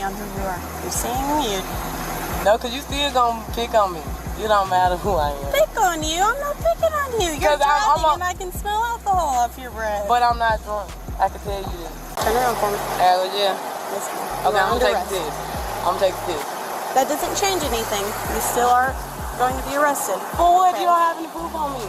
on who you are. You're saying you. No, because you still going to pick on me. It don't matter who I am. Pick on you? I'm not picking on you. You're driving and I can smell alcohol off your breath. But I'm not drunk. I can tell you this. Turn around for me. Yeah. Listen. Okay, I'm going to take the test. I'm going to take the test. That doesn't change anything. You still are going to be arrested. For what? Okay. You don't have any proof on me.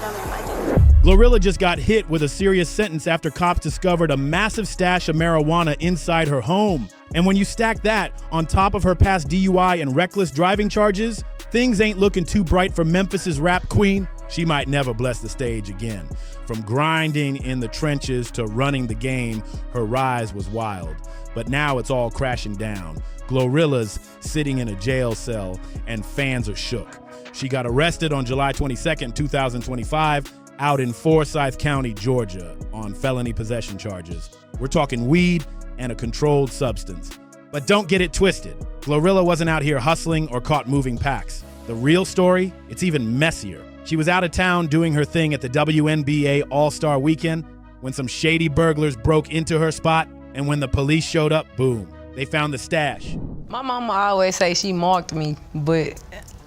No, ma'am, I didn't. GloRilla just got hit with a serious sentence after cops discovered a massive stash of marijuana inside her home. And when you stack that on top of her past DUI and reckless driving charges, things ain't looking too bright for Memphis's rap queen. She might never bless the stage again. From grinding in the trenches to running the game, her rise was wild. But now it's all crashing down. GloRilla's sitting in a jail cell and fans are shook. She got arrested on July 22nd, 2025, out in Forsyth County, Georgia, on felony possession charges. We're talking weed and a controlled substance. But don't get it twisted. GloRilla wasn't out here hustling or caught moving packs. The real story, it's even messier. She was out of town doing her thing at the WNBA All-Star Weekend when some shady burglars broke into her spot, and when the police showed up, boom, they found the stash. My mama always say she marked me, but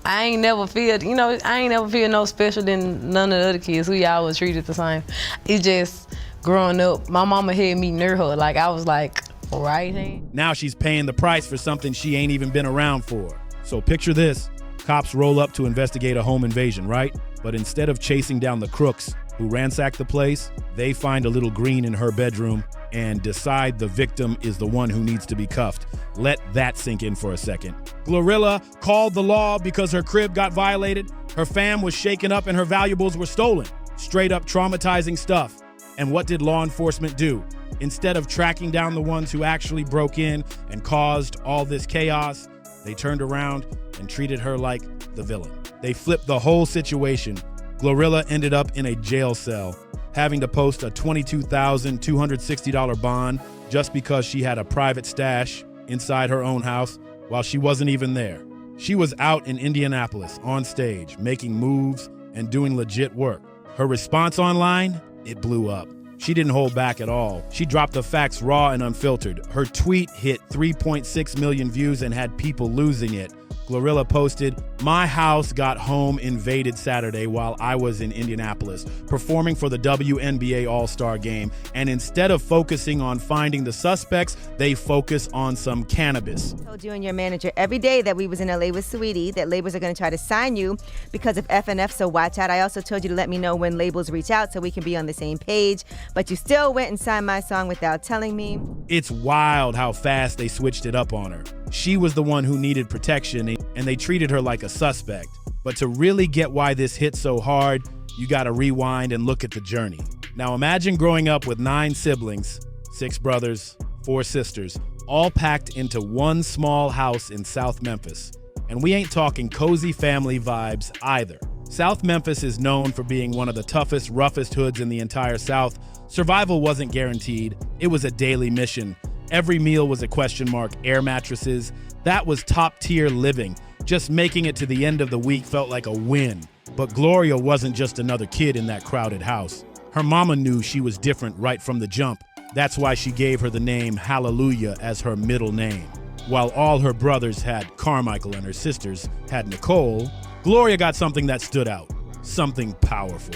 I ain't never feel no special than none of the other kids who y'all was treated the same. It's just growing up, my mama had me near her. Like, I was like, right hand. Now she's paying the price for something she ain't even been around for. So picture this. Cops roll up to investigate a home invasion, right? But instead of chasing down the crooks who ransacked the place, they find a little green in her bedroom and decide the victim is the one who needs to be cuffed. Let that sink in for a second. GloRilla called the law because her crib got violated, her fam was shaken up, and her valuables were stolen. Straight up traumatizing stuff. And what did law enforcement do? Instead of tracking down the ones who actually broke in and caused all this chaos, they turned around and treated her like the villain. They flipped the whole situation. GloRilla ended up in a jail cell, having to post a $22,260 bond just because she had a private stash inside her own house while she wasn't even there. She was out in Indianapolis on stage, making moves and doing legit work. Her response online, it blew up. She didn't hold back at all. She dropped the facts raw and unfiltered. Her tweet hit 3.6 million views and had people losing it. GloRilla posted, "My house got home invaded Saturday while I was in Indianapolis, performing for the WNBA All-Star Game, and instead of focusing on finding the suspects, they focus on some cannabis." I told you and your manager every day that we was in LA with Sweetie, that labels are going to try to sign you because of FNF, so watch out. I also told you to let me know when labels reach out so we can be on the same page, but you still went and signed my song without telling me. It's wild how fast they switched it up on her. She was the one who needed protection, and they treated her like a suspect. But to really get why this hit so hard, you gotta rewind and look at the journey. Now imagine growing up with 9 siblings, 6 brothers, 4 sisters, all packed into one small house in South Memphis. And we ain't talking cozy family vibes either. South Memphis is known for being one of the toughest, roughest hoods in the entire South. Survival wasn't guaranteed. It was a daily mission. Every meal was a question mark, air mattresses. That was top-tier living. Just making it to the end of the week felt like a win. But Gloria wasn't just another kid in that crowded house. Her mama knew she was different right from the jump. That's why she gave her the name Hallelujah as her middle name. While all her brothers had Carmichael and her sisters had Nicole, Gloria got something that stood out, something powerful.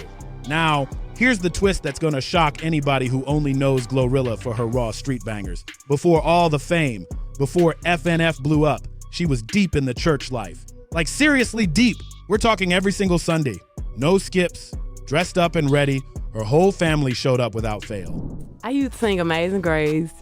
Now, here's the twist that's gonna shock anybody who only knows GloRilla for her raw street bangers. Before all the fame, before FNF blew up, she was deep in the church life. Like seriously deep. We're talking every single Sunday. No skips, dressed up and ready. Her whole family showed up without fail. I used to sing Amazing Grace.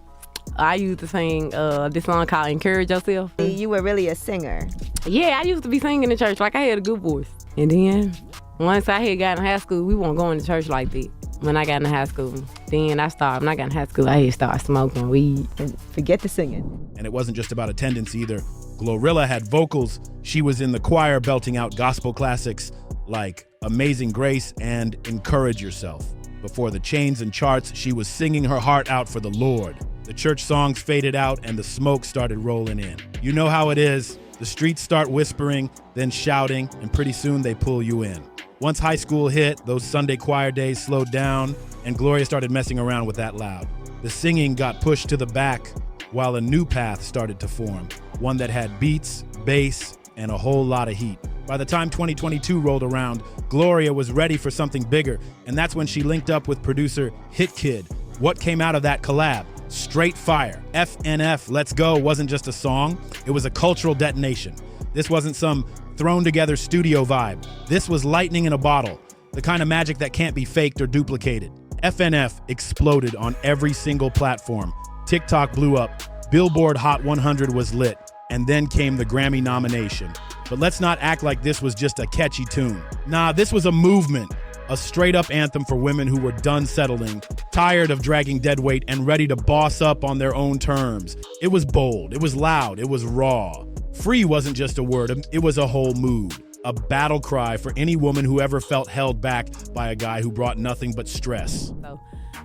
I used to sing this song called Encourage Yourself. You were really a singer. Yeah, I used to be singing in church. Like, I had a good voice. And then once I had got in high school, we weren't going to church like that. When I got in high school, then when I got in high school, I had started smoking weed. And forget the singing. And it wasn't just about attendance either. GloRilla had vocals. She was in the choir belting out gospel classics like Amazing Grace and Encourage Yourself. Before the chains and charts, she was singing her heart out for the Lord. The church songs faded out and the smoke started rolling in. You know how it is. The streets start whispering, then shouting, and pretty soon they pull you in. Once high school hit, those Sunday choir days slowed down, and Gloria started messing around with that loud. The singing got pushed to the back, while a new path started to form, one that had beats, bass, and a whole lot of heat. By the time 2022 rolled around, GloRilla was ready for something bigger, and that's when she linked up with producer Hit Kid. What came out of that collab? Straight fire. FNF Let's Go wasn't just a song, it was a cultural detonation. This wasn't some thrown together studio vibe. This was lightning in a bottle, the kind of magic that can't be faked or duplicated. FNF exploded on every single platform. TikTok blew up, Billboard Hot 100 was lit, and then came the Grammy nomination. But let's not act like this was just a catchy tune. Nah, this was a movement, a straight-up anthem for women who were done settling, tired of dragging deadweight, and ready to boss up on their own terms. It was bold, it was loud, it was raw. Free wasn't just a word, it was a whole mood. A battle cry for any woman who ever felt held back by a guy who brought nothing but stress. So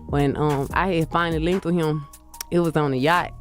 when I had finally linked with him, it was on the yacht.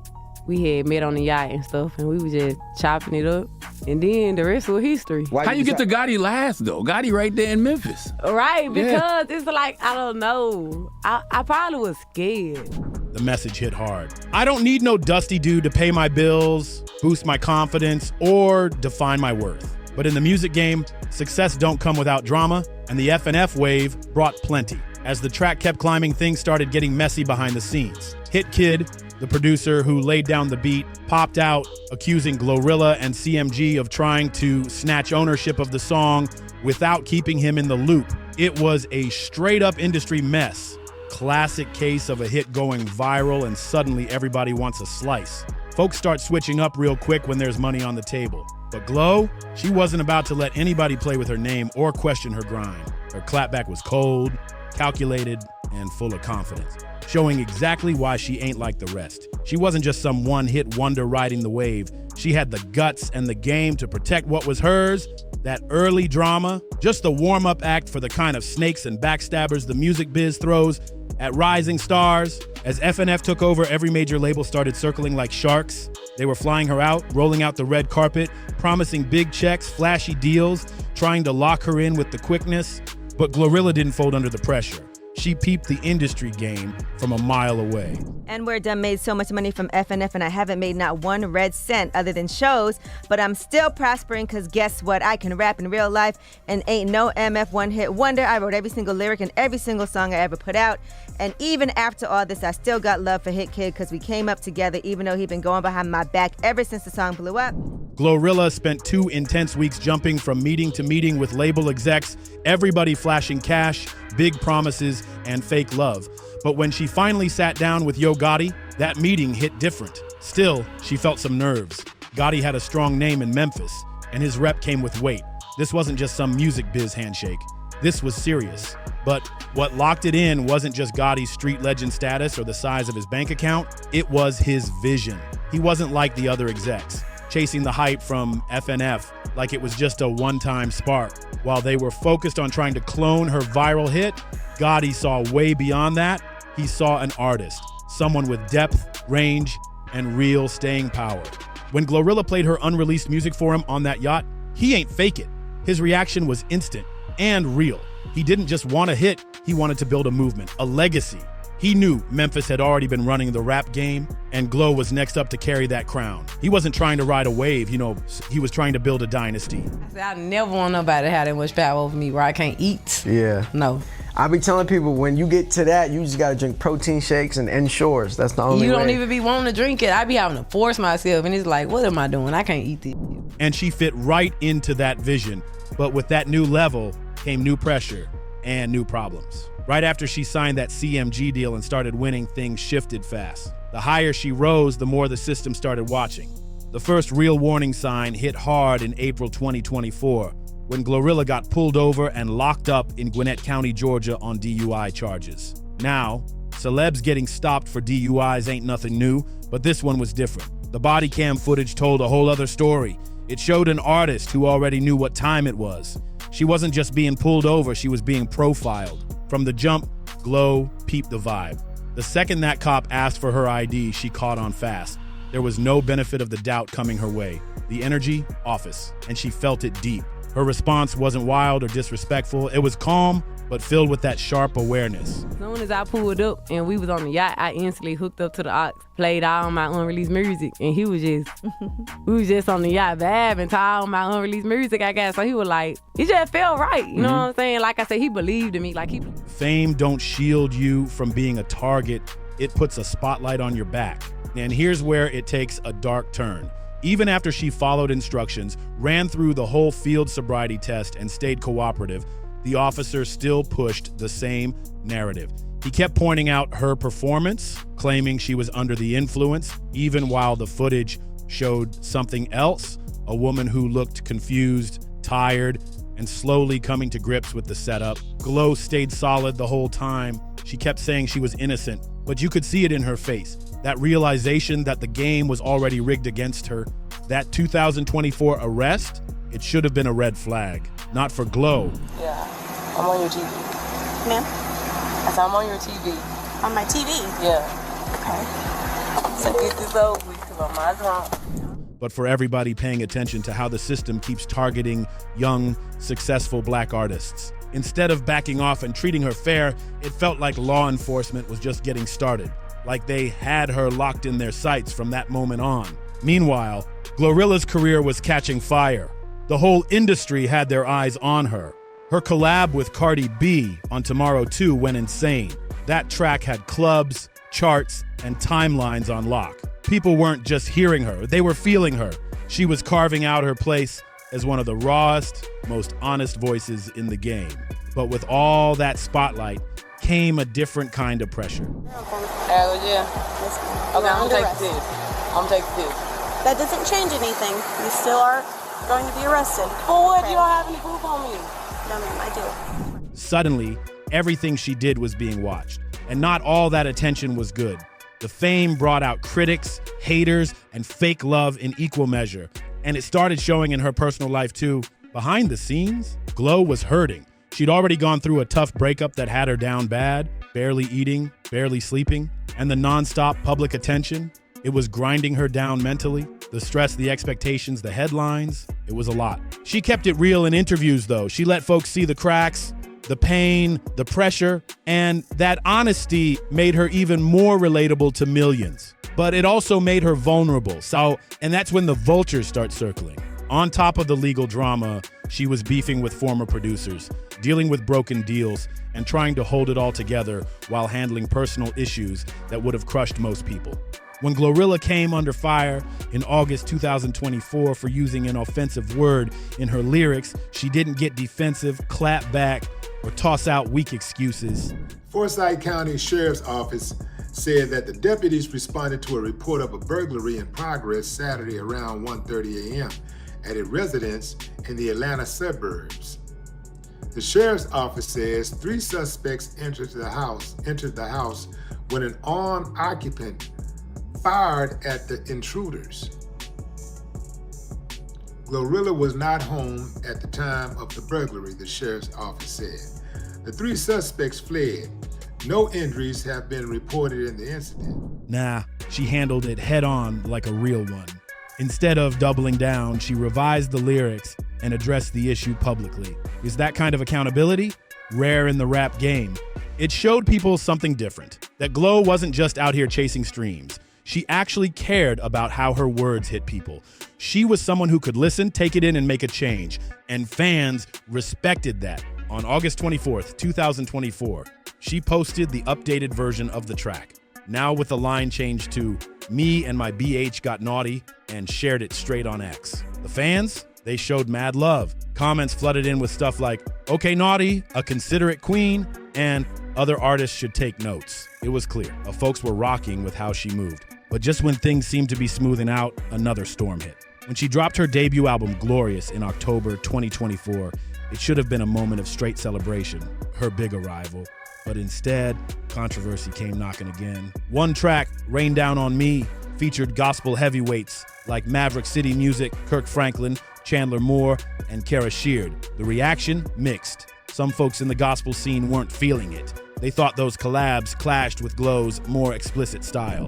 We had met on the yacht and stuff, and we were just chopping it up. And then the rest was history. How you get to Gotti last, though? Gotti right there in Memphis. Right, because it's like, I don't know. I probably was scared. The message hit hard. I don't need no dusty dude to pay my bills, boost my confidence, or define my worth. But in the music game, success don't come without drama, and the FNF wave brought plenty. As the track kept climbing, things started getting messy behind the scenes. Hit Kid, the producer who laid down the beat, popped out accusing GloRilla and CMG of trying to snatch ownership of the song without keeping him in the loop. It was a straight-up industry mess. Classic case of a hit going viral and suddenly everybody wants a slice. Folks start switching up real quick when there's money on the table. But Glo, she wasn't about to let anybody play with her name or question her grind. Her clapback was cold, calculated, and full of confidence, showing exactly why she ain't like the rest. She wasn't just some one-hit wonder riding the wave. She had the guts and the game to protect what was hers, that early drama, just the warm-up act for the kind of snakes and backstabbers the music biz throws at rising stars. As FNF took over, every major label started circling like sharks. They were flying her out, rolling out the red carpet, promising big checks, flashy deals, trying to lock her in with the quickness. But GloRilla didn't fold under the pressure. She peeped the industry game from a mile away. N-Word done made so much money from FNF, and I haven't made not one red cent other than shows, but I'm still prospering because guess what? I can rap in real life and ain't no MF one-hit wonder. I wrote every single lyric and every single song I ever put out. And even after all this, I still got love for Hit Kid because we came up together even though he'd been going behind my back ever since the song blew up. GloRilla spent 2 intense weeks jumping from meeting to meeting with label execs, everybody flashing cash, big promises, and fake love. But when she finally sat down with Yo Gotti, that meeting hit different. Still, she felt some nerves. Gotti had a strong name in Memphis, and his rep came with weight. This wasn't just some music biz handshake. This was serious. But what locked it in wasn't just Gotti's street legend status or the size of his bank account, it was his vision. He wasn't like the other execs, chasing the hype from FNF like it was just a one-time spark. While they were focused on trying to clone her viral hit, Gotti saw way beyond that. He saw an artist, someone with depth, range, and real staying power. When GloRilla played her unreleased music for him on that yacht, he ain't fake it. His reaction was instant and real. He didn't just want a hit, he wanted to build a movement, a legacy. He knew Memphis had already been running the rap game, and Glo was next up to carry that crown. He wasn't trying to ride a wave, he was trying to build a dynasty. I never want nobody to have that much power over me where I can't eat. Yeah. No. I be telling people, when you get to that, you just gotta drink protein shakes and Ensures. That's the only way. You don't even be wanting to drink it. I be having to force myself, and it's like, what am I doing? I can't eat this. And she fit right into that vision. But with that new level came new pressure and new problems. Right after she signed that CMG deal and started winning, things shifted fast. The higher she rose, the more the system started watching. The first real warning sign hit hard in April 2024, when GloRilla got pulled over and locked up in Gwinnett County, Georgia on DUI charges. Now, celebs getting stopped for DUIs ain't nothing new, but this one was different. The body cam footage told a whole other story. It showed an artist who already knew what time it was. She wasn't just being pulled over, she was being profiled. From the jump, Glo peeped the vibe. The second that cop asked for her ID, she caught on fast. There was no benefit of the doubt coming her way. The energy, office, and she felt it deep. Her response wasn't wild or disrespectful. It was calm, but filled with that sharp awareness. As soon as I pulled up and we was on the yacht, I instantly hooked up to the aux, played all my unreleased music, and he was just, we was just on the yacht vabbing to all my unreleased music I got. So he was like, it just felt right. You know what I'm saying? Like I said, he believed in me. Fame don't shield you from being a target. It puts a spotlight on your back. And here's where it takes a dark turn. Even after she followed instructions, ran through the whole field sobriety test, and stayed cooperative, the officer still pushed the same narrative. He kept pointing out her performance, claiming she was under the influence, even while the footage showed something else, a woman who looked confused, tired, and slowly coming to grips with the setup. Glo stayed solid the whole time. She kept saying she was innocent, but you could see it in her face. That realization that the game was already rigged against her. That 2024 arrest, it should have been a red flag. Not for Glo. Yeah, I'm on your TV. Ma'am? I said I'm on your TV. On my TV? Yeah. Okay. So get this over with, because I'm my drunk. But for everybody paying attention to how the system keeps targeting young, successful black artists. Instead of backing off and treating her fair, it felt like law enforcement was just getting started. Like they had her locked in their sights from that moment on. Meanwhile, GloRilla's career was catching fire. The whole industry had their eyes on her. Her collab with Cardi B on Tomorrow 2 went insane. That track had clubs, charts, and timelines on lock. People weren't just hearing her, they were feeling her. She was carving out her place as one of the rawest, most honest voices in the game. But with all that spotlight came a different kind of pressure. Yeah. Okay, I'm gonna take the test. I'm gonna take the test. That doesn't change anything. You still are going to be arrested. For what? You don't have any proof on me. No, ma'am, I do. Suddenly, everything she did was being watched, and not all that attention was good. The fame brought out critics, haters, and fake love in equal measure, and it started showing in her personal life too. Behind the scenes, Glo was hurting. She'd already gone through a tough breakup that had her down bad, barely eating, barely sleeping, and the nonstop public attention. It was grinding her down mentally. The stress, the expectations, the headlines, it was a lot. She kept it real in interviews though. She let folks see the cracks, the pain, the pressure, and that honesty made her even more relatable to millions. But it also made her vulnerable. And that's when the vultures start circling. On top of the legal drama, she was beefing with former producers, dealing with broken deals, and trying to hold it all together while handling personal issues that would have crushed most people. When GloRilla came under fire in August 2024 for using an offensive word in her lyrics, she didn't get defensive, clap back, or toss out weak excuses. Forsyth County Sheriff's Office said that the deputies responded to a report of a burglary in progress Saturday around 1:30 a.m. at a residence in the Atlanta suburbs. The Sheriff's Office says 3 suspects entered the house when an armed occupant fired at the intruders. GloRilla was not home at the time of the burglary, the Sheriff's Office said. The 3 suspects fled. No injuries have been reported in the incident. Nah, she handled it head on like a real one. Instead of doubling down, she revised the lyrics and addressed the issue publicly. Is that kind of accountability? Rare in the rap game. It showed people something different, that Glo wasn't just out here chasing streams. She actually cared about how her words hit people. She was someone who could listen, take it in, and make a change. And fans respected that. On August 24th, 2024, she posted the updated version of the track, now with the line changed to "Me and my BH got naughty," and shared it straight on X. The fans, they showed mad love. Comments flooded in with stuff like, "Okay, naughty, a considerate queen," and "Other artists should take notes." It was clear, folks were rocking with how she moved. But just when things seemed to be smoothing out, another storm hit. When she dropped her debut album, Glorious, in October 2024, it should have been a moment of straight celebration, her big arrival. But instead, controversy came knocking again. One track, Rain Down on Me, featured gospel heavyweights like Maverick City Music, Kirk Franklin, Chandler Moore, and Kara Sheard. The reaction, mixed. Some folks in the gospel scene weren't feeling it. They thought those collabs clashed with Glo's more explicit style.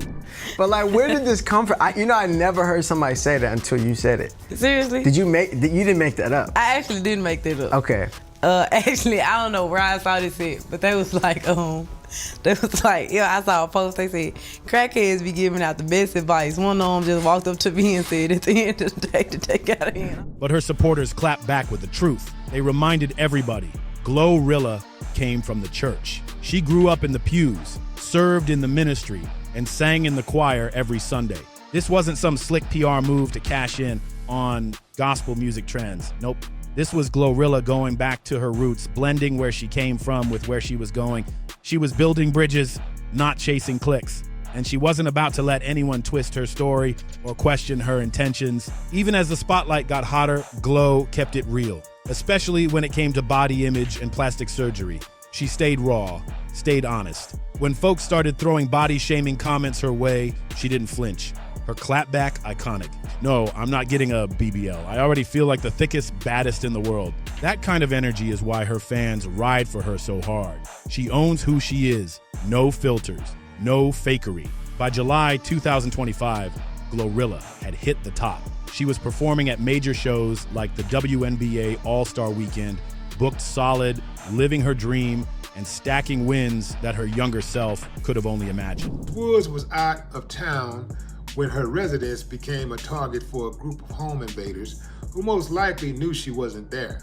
But like, where did this come from? I never heard somebody say that until you said it. Seriously? You didn't make that up? I actually didn't make that up. Okay. Actually, I don't know where I saw this at, but they was like, I saw a post, they said, crackheads be giving out the best advice. One of them just walked up to me and said, at the end of the day, to take out a hand. But her supporters clapped back with the truth. They reminded everybody, GloRilla came from the church. She grew up in the pews, served in the ministry, and sang in the choir every Sunday. This wasn't some slick PR move to cash in on gospel music trends. Nope. This was GloRilla going back to her roots, blending where she came from with where she was going. She was building bridges, not chasing clicks. And she wasn't about to let anyone twist her story or question her intentions. Even as the spotlight got hotter, Glo kept it real, especially when it came to body image and plastic surgery. She stayed raw, stayed honest. When folks started throwing body-shaming comments her way, she didn't flinch. Her clapback, iconic. No, I'm not getting a BBL. I already feel like the thickest, baddest in the world. That kind of energy is why her fans ride for her so hard. She owns who she is. No filters, no fakery. By July 2025, GloRilla had hit the top. She was performing at major shows like the WNBA All-Star Weekend, booked solid, living her dream, and stacking wins that her younger self could have only imagined. Woods was out of town when her residence became a target for a group of home invaders who most likely knew she wasn't there.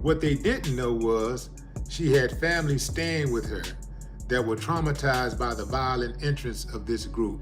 What they didn't know was she had family staying with her that were traumatized by the violent entrance of this group,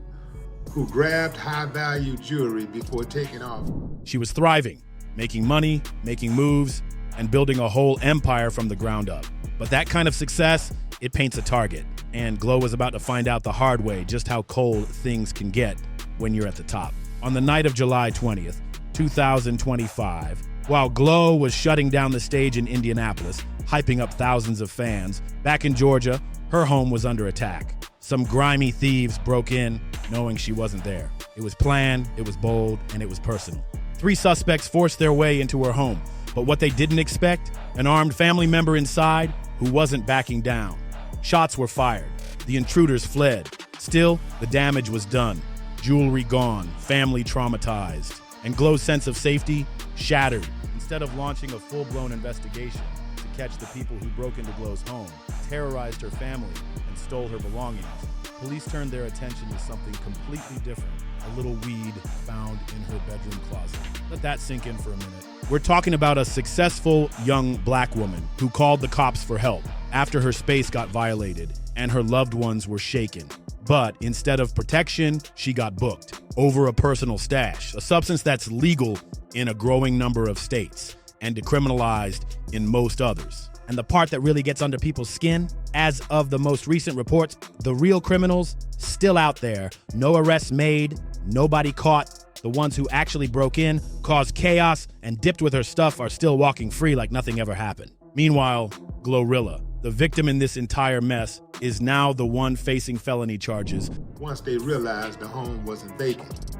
who grabbed high-value jewelry before taking off. She was thriving, making money, making moves, and building a whole empire from the ground up. But that kind of success, it paints a target. And Glo was about to find out the hard way just how cold things can get when you're at the top. On the night of July 20th, 2025, while Glo was shutting down the stage in Indianapolis, hyping up thousands of fans, back in Georgia, her home was under attack. Some grimy thieves broke in, knowing she wasn't there. It was planned, it was bold, and it was personal. 3 suspects forced their way into her home, but what they didn't expect, an armed family member inside who wasn't backing down. Shots were fired. The intruders fled. Still, the damage was done. Jewelry gone, family traumatized, and Glo's sense of safety shattered. Instead of launching a full-blown investigation to catch the people who broke into Glo's home, terrorized her family, and stole her belongings, police turned their attention to something completely different, a little weed found in her bedroom closet. Let that sink in for a minute. We're talking about a successful young black woman who called the cops for help after her space got violated and her loved ones were shaken. But instead of protection, she got booked over a personal stash, a substance that's legal in a growing number of states and decriminalized in most others. And the part that really gets under people's skin, as of the most recent reports, the real criminals still out there. No arrests made, nobody caught. The ones who actually broke in, caused chaos, and dipped with her stuff are still walking free like nothing ever happened. Meanwhile, GloRilla, the victim in this entire mess, is now the one facing felony charges. Once they realized the home wasn't vacant.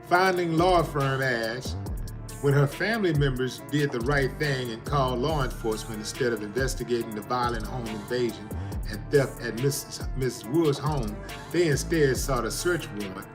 Founding law firm adds, when her family members did the right thing and called law enforcement instead of investigating the violent home invasion and theft at Miss Wood's home, they instead sought a search warrant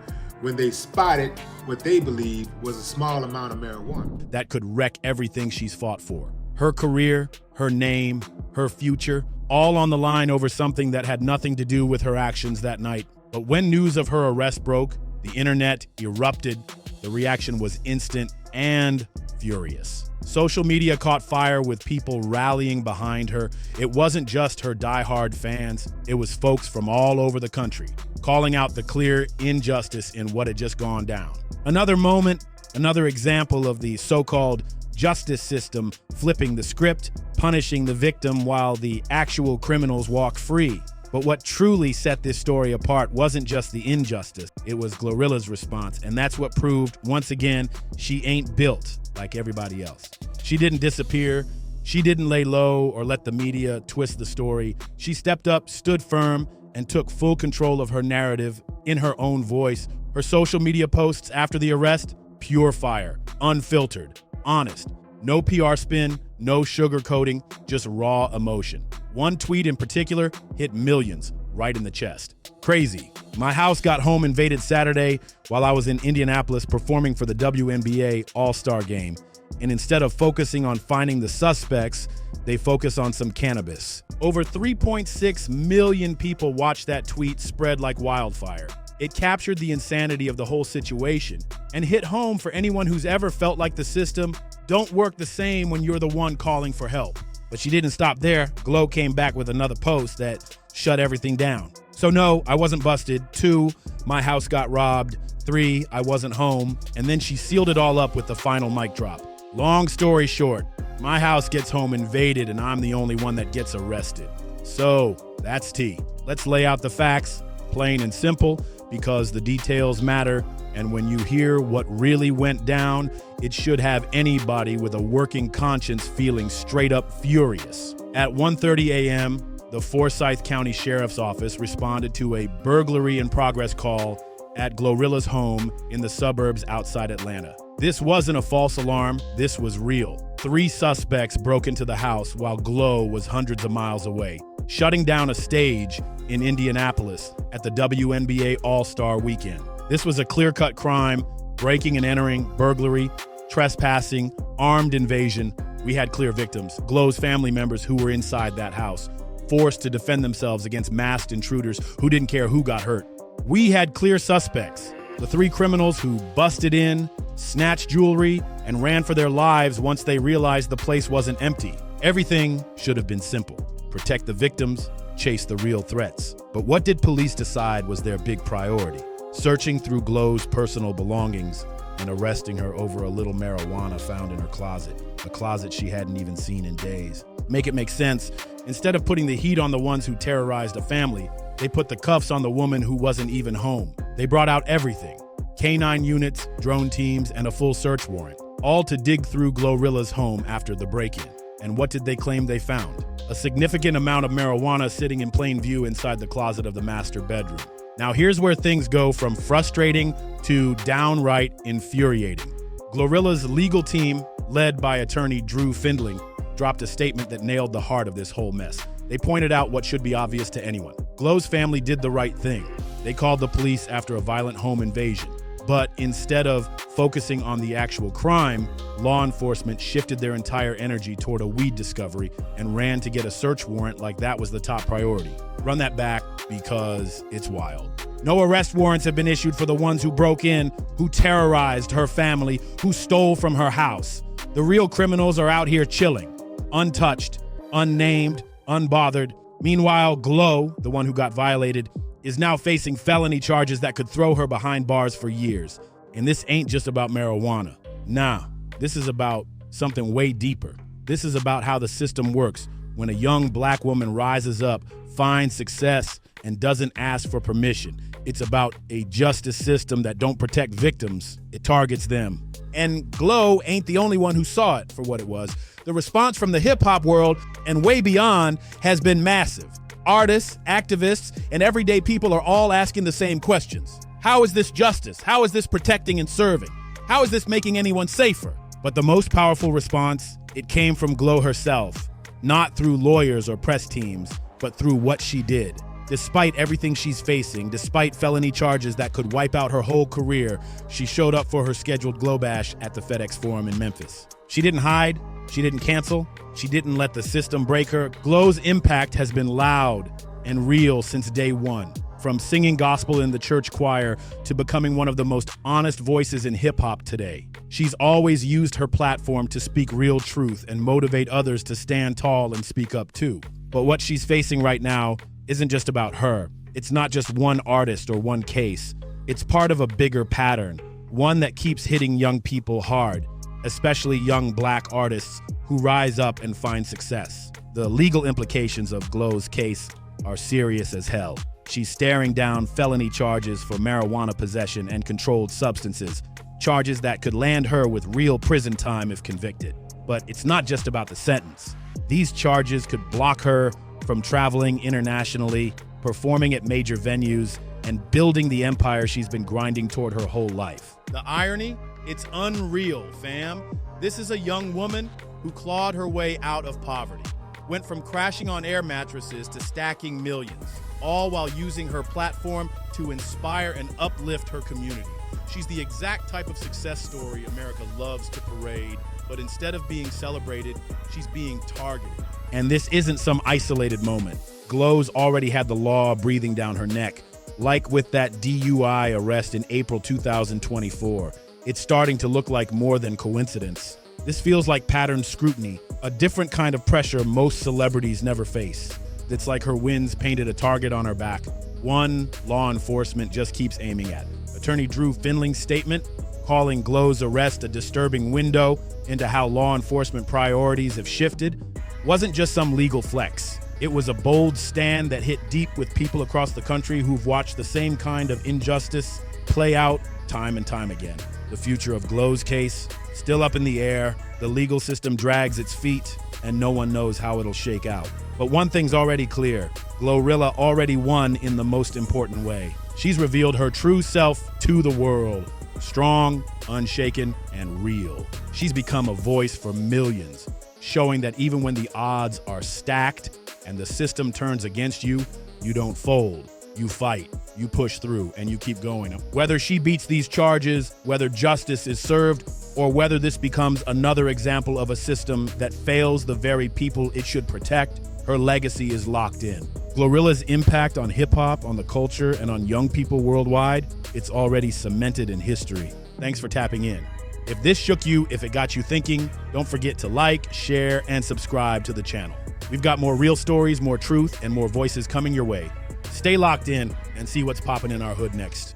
when they spotted what they believed was a small amount of marijuana. That could wreck everything she's fought for. Her career, her name, her future, all on the line over something that had nothing to do with her actions that night. But when news of her arrest broke, the internet erupted. The reaction was instant and furious. Social media caught fire with people rallying behind her. It wasn't just her diehard fans. It was folks from all over the country calling out the clear injustice in what had just gone down. Another moment, another example of the so-called justice system flipping the script, punishing the victim while the actual criminals walk free. But what truly set this story apart wasn't just the injustice, it was GloRilla's response. And that's what proved, once again, she ain't built like everybody else. She didn't disappear. She didn't lay low or let the media twist the story. She stepped up, stood firm, and took full control of her narrative in her own voice. Her social media posts after the arrest, pure fire, unfiltered, honest. No PR spin, no sugarcoating, just raw emotion. One tweet in particular hit millions right in the chest. Crazy. My house got home invaded Saturday while I was in Indianapolis performing for the WNBA All-Star Game. and instead of focusing on finding the suspects, they focus on some cannabis. Over 3.6 million people watched that tweet spread like wildfire. It captured the insanity of the whole situation and hit home for anyone who's ever felt like the system don't work the same when you're the one calling for help. But she didn't stop there. Glo came back with another post that shut everything down. So no, I wasn't busted. 2, my house got robbed. 3, I wasn't home. And then she sealed it all up with the final mic drop. Long story short, my house gets home invaded and I'm the only one that gets arrested. So that's T. Let's lay out the facts, plain and simple, because the details matter. And when you hear what really went down, it should have anybody with a working conscience feeling straight up furious. At 1:30 a.m., the Forsyth County Sheriff's Office responded to a burglary in progress call at GloRilla's home in the suburbs outside Atlanta. This wasn't a false alarm, this was real. 3 suspects broke into the house while Glo was hundreds of miles away, shutting down a stage in Indianapolis at the WNBA All-Star Weekend. This was a clear-cut crime, breaking and entering, burglary, trespassing, armed invasion. We had clear victims, Glo's family members who were inside that house, forced to defend themselves against masked intruders who didn't care who got hurt. We had clear suspects, the 3 criminals who busted in, snatched jewelry, and ran for their lives once they realized the place wasn't empty. Everything should have been simple. Protect the victims, chase the real threats. But what did police decide was their big priority? Searching through Glo's personal belongings and arresting her over a little marijuana found in her closet, a closet she hadn't even seen in days. Make it make sense. Instead of putting the heat on the ones who terrorized a family, they put the cuffs on the woman who wasn't even home. They brought out everything: K-9 units, drone teams, and a full search warrant, all to dig through GloRilla's home after the break-in. And what did they claim they found? A significant amount of marijuana sitting in plain view inside the closet of the master bedroom. Now here's where things go from frustrating to downright infuriating. GloRilla's legal team, led by attorney Drew Findling, dropped a statement that nailed the heart of this whole mess. They pointed out what should be obvious to anyone. Glo's family did the right thing. They called the police after a violent home invasion. But instead of focusing on the actual crime, law enforcement shifted their entire energy toward a weed discovery and ran to get a search warrant like that was the top priority. Run that back because it's wild. No arrest warrants have been issued for the ones who broke in, who terrorized her family, who stole from her house. The real criminals are out here chilling, untouched, unnamed, unbothered. Meanwhile, Glo, the one who got violated, is now facing felony charges that could throw her behind bars for years. And this ain't just about marijuana. Nah, this is about something way deeper. This is about how the system works when a young black woman rises up, finds success, and doesn't ask for permission. It's about a justice system that don't protect victims, it targets them. And Glo ain't the only one who saw it for what it was. The response from the hip-hop world and way beyond has been massive. Artists, activists, and everyday people are all asking the same questions. How is this justice? How is this protecting and serving? How is this making anyone safer? But the most powerful response, it came from Glo herself, not through lawyers or press teams, but through what she did. Despite everything she's facing, despite felony charges that could wipe out her whole career, she showed up for her scheduled Glo Bash at the FedEx Forum in Memphis. She didn't hide, she didn't cancel, she didn't let the system break her. Glo's impact has been loud and real since day one. From singing gospel in the church choir to becoming one of the most honest voices in hip-hop today. She's always used her platform to speak real truth and motivate others to stand tall and speak up too. But what she's facing right now isn't just about her. It's not just one artist or one case. It's part of a bigger pattern, one that keeps hitting young people hard, especially young black artists who rise up and find success. The legal implications of Glo's case are serious as hell. She's staring down felony charges for marijuana possession and controlled substances, charges that could land her with real prison time if convicted. But it's not just about the sentence. These charges could block her from traveling internationally, performing at major venues, and building the empire she's been grinding toward her whole life. The irony? It's unreal, fam. This is a young woman who clawed her way out of poverty, went from crashing on air mattresses to stacking millions, all while using her platform to inspire and uplift her community. She's the exact type of success story America loves to parade, but instead of being celebrated, she's being targeted. And this isn't some isolated moment. Glo's already had the law breathing down her neck, like with that DUI arrest in April 2024. It's starting to look like more than coincidence. This feels like patterned scrutiny, a different kind of pressure most celebrities never face. It's like her wins painted a target on her back. One law enforcement just keeps aiming at. Attorney Drew Finling's statement, calling Glo's arrest a disturbing window into how law enforcement priorities have shifted, wasn't just some legal flex. It was a bold stand that hit deep with people across the country who've watched the same kind of injustice play out time and time again. The future of Glo's case, still up in the air, the legal system drags its feet, and no one knows how it'll shake out. But one thing's already clear. GloRilla already won in the most important way. She's revealed her true self to the world. Strong, unshaken, and real. She's become a voice for millions, showing that even when the odds are stacked and the system turns against you, you don't fold. You fight, you push through, and you keep going. Whether she beats these charges, whether justice is served, or whether this becomes another example of a system that fails the very people it should protect, her legacy is locked in. GloRilla's impact on hip-hop, on the culture, and on young people worldwide, it's already cemented in history. Thanks for tapping in. If this shook you, if it got you thinking, don't forget to like, share, and subscribe to the channel. We've got more real stories, more truth, and more voices coming your way. Stay locked in and see what's popping in our hood next.